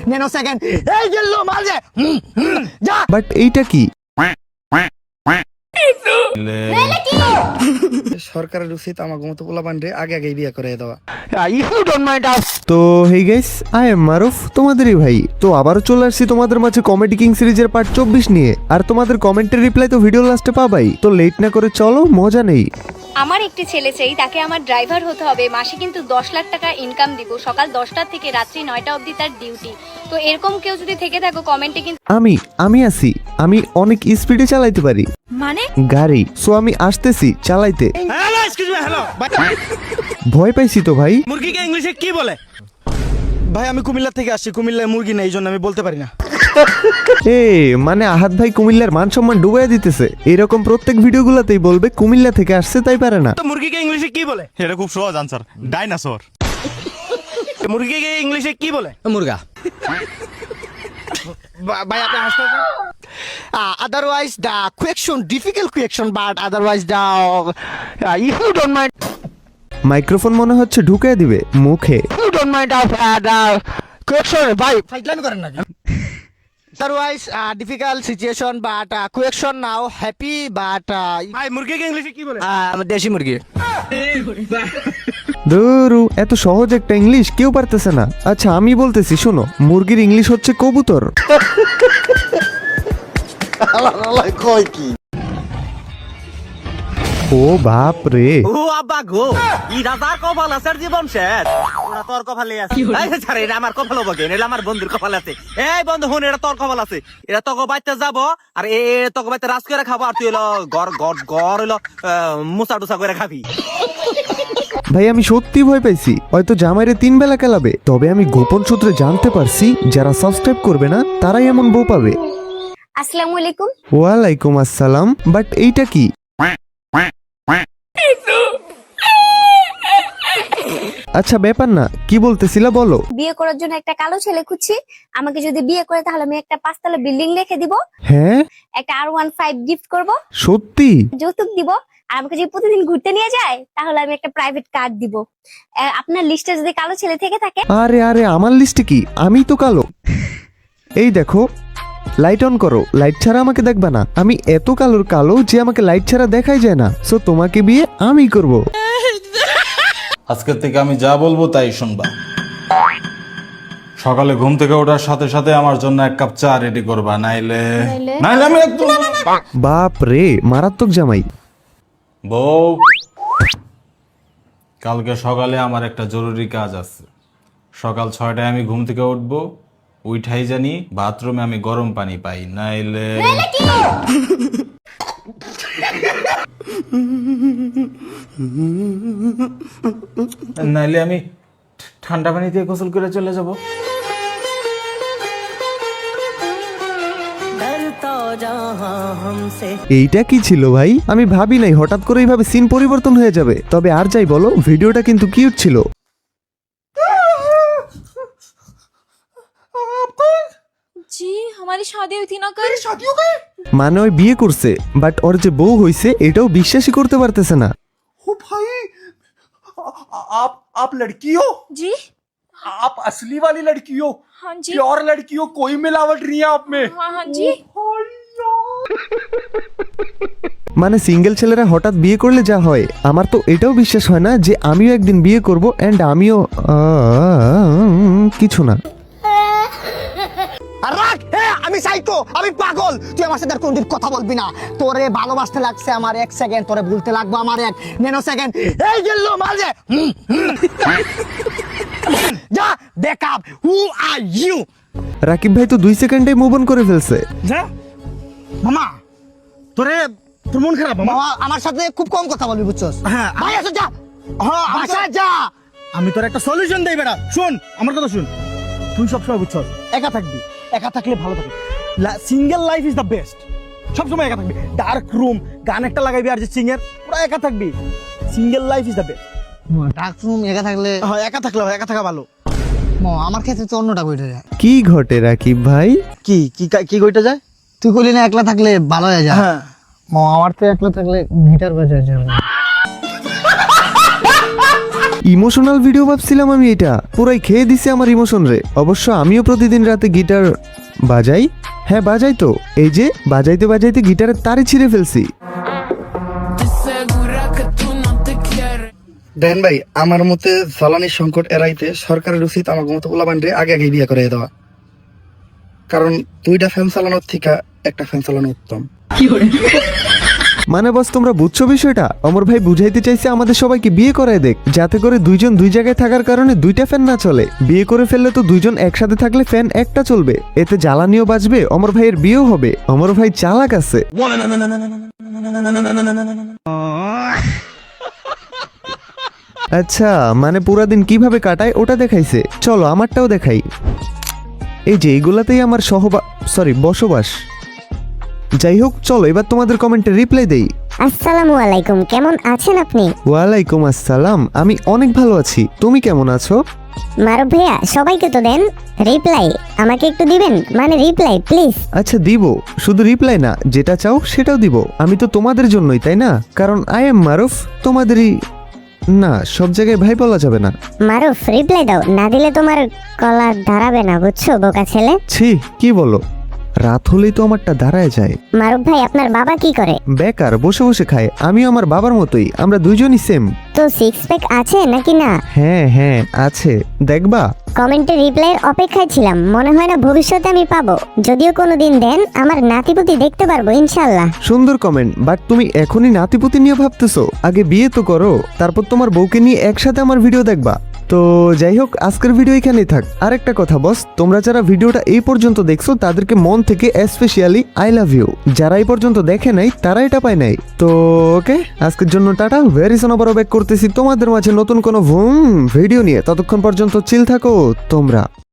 Nano second এই গেলো মাল যে যা। বাট এইটা কি? সরকারের উচিত আমার মতো পোলাপানরে আগে আগে বিয়ে করে দেওয়া। ইফ ইউ ডোন্ট মাইন্ড আস। তো হেই গাইস, আই এম মারুফ, তোমাদেরই ভাই। তো আবারও চলে আসছি তোমাদের মাঝে কমেডি কিং সিরিজের পার্ট 24 নিয়ে। আর তোমাদের কমেন্টের রিপ্লাই তো ভিডিও লাস্টে পাবাই। তো লেট না করে চলো, মজা নেই। আমার একটি ছেলে চাই, তাকে আমার ড্রাইভার হতে হবে, মাসে কিন্তু 10 লাখ টাকা ইনকাম দিব, সকাল 10টা থেকে রাত্রি 9টা অবধি তার ডিউটি। তো এরকম কেউ যদি থেকে থাকো কমেন্টে কিন্তু আমি আছি। আমি অনেক স্পিডে চালাইতে পারি মানে গাড়ি। সো আমি আসতেছি চালাইতে। হ্যালো এক্সকিউজ মি, হ্যালো ভয় পাইছি তো ভাই। মুরগিকে ইংলিশে কি বলে? ভাই আমি কুমিল্লা থেকে আসছি, কুমিল্লায় মুরগি নেই, এই জন্য আমি বলতে পারি না। এ মানে আহাত ভাই কুমিল্লার মান সম্মান ডুবাইয়া দিতেছে। এরকম প্রত্যেক ভিডিওগুলোতেই বলবে কুমিল্লা থেকে আসছে তাই পারে না। তো মুরগিকে ইংলিশে কি বলে? এটা খুব সহজ আনসার, ডাইনোসর। মুরগিকে ইংলিশে কি বলে? মুরগা। ভাই আপনি হাসতেছেন? Otherwise the question difficult question but otherwise the if you don't mind microphone মনে হচ্ছে ঢুকিয়ে দিবে মুখে। if you don't mind the question ভাই ফাইটলাইন করেন না। otherwise difficult situation but question now happy but ভাই মুরগিকে ইংলিশে কি বলে? দেশি মুরগি। ধুরু, এত সহজ একটা ইংলিশ কেউ পারতেছে না। আচ্ছা আমি বলতেছি শোনো, মুরগির ইংলিশ হচ্ছে কবুতর। ও বাপ রে। ও আব্বা গো, ই রাজার কপাল আছে আর জীবন শেষ। ওরা তোর কপালে আছে। এই ছাড়, এটা আমার কপাল হবে কেন? এটা আমার বন্ধুর কপাল আছে। এই বন্ধু হুন, এটা তোর কপাল আছে। এটা তোকে বাইতে যাব আর তোকে বাইতে রাজ করে খাবো, আর তুই হলো গড় হলো মুসা টুসা করে খাবি। ভাই আমি সত্যি ভয় পাইছি। হয়তো জামাইরে 3 বেলা খেলাবে। তবে আমি গোপন সূত্রে জানতে পারছি যারা সাবস্ক্রাইব করবে না তারাই এমন বউ পাবে। আসসালামু আলাইকুম। ওয়ালাইকুম আসসালাম। বাট এইটা কি? আচ্ছা ব্যাপার না, কি বলতেছিলা বলো। বিয়ে করার জন্য একটা কালো ছেলে খুঁজছি, আমাকে যদি বিয়ে করে তাহলে আমি একটা 5 তলা বিল্ডিং লিখে দিব, হ্যাঁ একটা R15 গিফট করব, সত্যি? যৌতুক দিব, আর আমাকে যদি প্রতিদিন ঘুরতে নিয়ে যায় তাহলে আমি একটা প্রাইভেট কার দিব। আপনার লিস্টে যদি কালো ছেলে থেকে থাকে। আরে আরে আমার লিস্টে কি? আমি তো কালো। এই দেখো, লাইট অন করো। লাইট ছাড়া আমাকে দেখবা না। আমি এত কালো যে আমাকে লাইট ছাড়া দেখাই যায় না। সো তোমাকে বিয়ে আমি করব। আজকের থেকে আমি যা বলবো তাই শুনবা। সকালে ঘুম থেকে ওঠার সাথে সাথে আমার জন্য 1 কাপ চা রেডি করবা, নাইলে আমি একদম। বাপ রে, মারাত্মক জামাই। বউ, কালকে সকালে আমার একটা জরুরি কাজ আছে। সকাল 6টায় আমি ঘুম থেকে উঠবো। উঠাই জানি বাথরুমে আমি গরম পানি পাই, নাইলে আমি ঠান্ডা পানি দিয়ে গোসল করে চলে যাব। এইটা কি ছিল ভাই? আমি ভাবি নাই হঠাৎ করে এইভাবে সিন পরিবর্তন হয়ে যাবে। তবে আর যাই বলো, ভিডিওটা কিন্তু কিউট ছিল। जी हमारी शादी हुई थी ना कल। মানে ওই বিয়ে করছে, বাট ওর যে বউ হইছে এটাও বিশ্বাসই করতে পারতেছে না। ओ भाई आप लड़की हो? जी आप असली वाली लड़की हो? हाँ जी। प्योर लड़की हो, कोई मिलावट नहीं है आप में? हाँ हाँ जी। মানে সিঙ্গেল ছেলেরা হঠাৎ বিয়ে করলে যা হয়, আমার তো এটাও বিশ্বাস হয় না যে আমিও একদিন বিয়ে করব এন্ড আমিও কিছু না। রাখ, আমি সাইকো, আমি পাগল। তুই আমার সাথে আর কোনদিন কথা বলবি না। তোরে ভালোবাসতে লাগছে আমার 1 সেকেন্ড, তোরে ভুলতে লাগবে আমার 1 ন্যানো সেকেন্ড। এই গেলো মাল যে যা। বেকআপ, হু আর ইউ? রাকিব ভাই তো 2 সেকেন্ডে মুভ অন করে ফেলছে। যা মামা, তোর মন খারাপ মামা? বাবা আমার সাথে খুব কম কথা বলবি, বুঝছস? হ্যাঁ, ভাই আসো যা। হ্যাঁ বাসা যা। আমি তোর একটা সলিউশন দেই বেটা। শুন আমার কথা শুন। তুই সবসময় বুঝছস একা থাকবি, একা থাকলে ভালো থাকবি। Single life is the best. সবসময় একা থাকবি, ডার্ক রুম, গান একটা লাগাইবি আর যে সিঙ্গার, পুরো একা থাকবি। Single life is the best. Dark room একা থাকলে? হ্যাঁ, একা থাকলে হয়, একা থাকা ভালো। আমার ক্ষেত্রে তো অন্যটা কইটা যায়। কি ঘটে রাকিব ভাই? কি কি কি কইটা যায়? তুই কইলি না একলা থাকলে ভালো হয়ে যায়। হ্যাঁ, আমার তো একলা থাকলে গিটার বাজায় যায়। ইমোশনাল ভিডিও ভাবছিলাম আমি, এটা পুরাই খেয়ে দিছে আমার ইমোশন রে। অবশ্য আমিও প্রতিদিন রাতে গিটার বাজাই। হ্যাঁ বাজাই তো, এই যে বাজাইতে বাজাইতে গিটারের তারে ছিঁড়ে ফেলছি। দেন ভাই, আমার মতে জ্বালানির সংকট এড়াইতে সরকারের উচিত আমার মতো পোলাপানরে আগে আগে বিয়ে করে দেওয়া, কারণ 2টা ফ্যান চালানোর থেকে একটা ফ্যান চালানো উত্তম। মানে বস তোমরা বুঝছো বিষয়টা? অমর ভাই বুঝাইতে চাইছে আমাদের সবাইকে বিয়ে করায় দেখ, যাতে করে দুইজন দুই জায়গায় থাকার কারণে 2টা ফ্যান না চলে। বিয়ে করে ফেললে তো দুইজন একসাথে থাকলে ফ্যান একটা চলবে, এতে জ্বালানিও বাঁচবে, অমর ভাইয়ের বিয়েও হবে। অমর ভাই চালাক আছে। আচ্ছা, মানে পুরা দিন কিভাবে কাটায় ওটা দেখাইছে, চলো আমারটাও দেখাই। এই যে এইগুলাতেই আমার বসবাস। যাই হোক, চলো এবার তোমাদের কমেন্টে রিপ্লাই দেই। আসসালামু আলাইকুম, কেমন আছেন আপনি? ওয়ালাইকুম আসসালাম, আমি অনেক ভালো আছি, তুমি কেমন আছো? মারুফ ভাইয়া, সবাইকে তো দেন রিপ্লাই, আমাকে একটু দিবেন, মানে রিপ্লাই প্লিজ। আচ্ছা দিব, শুধু রিপ্লাই না, যেটা চাও সেটাও দিব। আমি তো তোমাদের জন্যই, তাই না? কারণ আই এম মারুফ, তোমাদেরই না, সব জায়গায় ভাই বলা যাবে না। মারুফ রিপ্লাই দাও, না দিলে তোমার কলা দাঁড়াবে না, বুঝছো বোকা ছেলে? ছি, কি বলো? রাত হলেই তো আমারটা দাঁড়ায় যায়। মারুফ ভাই, আপনার বাবা কি করে? বেকার বসে বসে খায়, আমিও আমার বাবার মতোই, আমরা দুইজনই সেম। তো 6 প্যাক আছে নাকি না? হ্যাঁ হ্যাঁ আছে, দেখবা? কমেন্টে রিপ্লাইয়ের অপেক্ষায় ছিলাম, মনে হয় না ভবিষ্যতে আমি পাবো। যদিও কোনোদিন দেন, আমার নাতিপুতি দেখতে পারবো ইনশাল্লাহ। সুন্দর কমেন্ট, বাট তুমি এখনই নাতিপুতি নিয়ে ভাবতেছো? আগে বিয়ে তো করো, তারপর তোমার বউকে নিয়ে একসাথে আমার ভিডিও দেখবা। তো যাই হোক, আজকের ভিডিও এখানেই থাক। আরেকটা কথা বস, তোমরা যারা ভিডিওটা এই পর্যন্ত দেখছো তাদেরকে মন থেকে স্পেশালি আই লাভ ইউ। যারা এই পর্যন্ত দেখে নাই তারা এটা পায় নাই। তো ওকে, আজকের জন্য টাটা, ভেরি সুন আবারও ব্যাক করতেছি তোমাদের মাঝে নতুন কোনো ভিডিও নিয়ে। ততক্ষণ পর্যন্ত চিল থাকো তোমরা।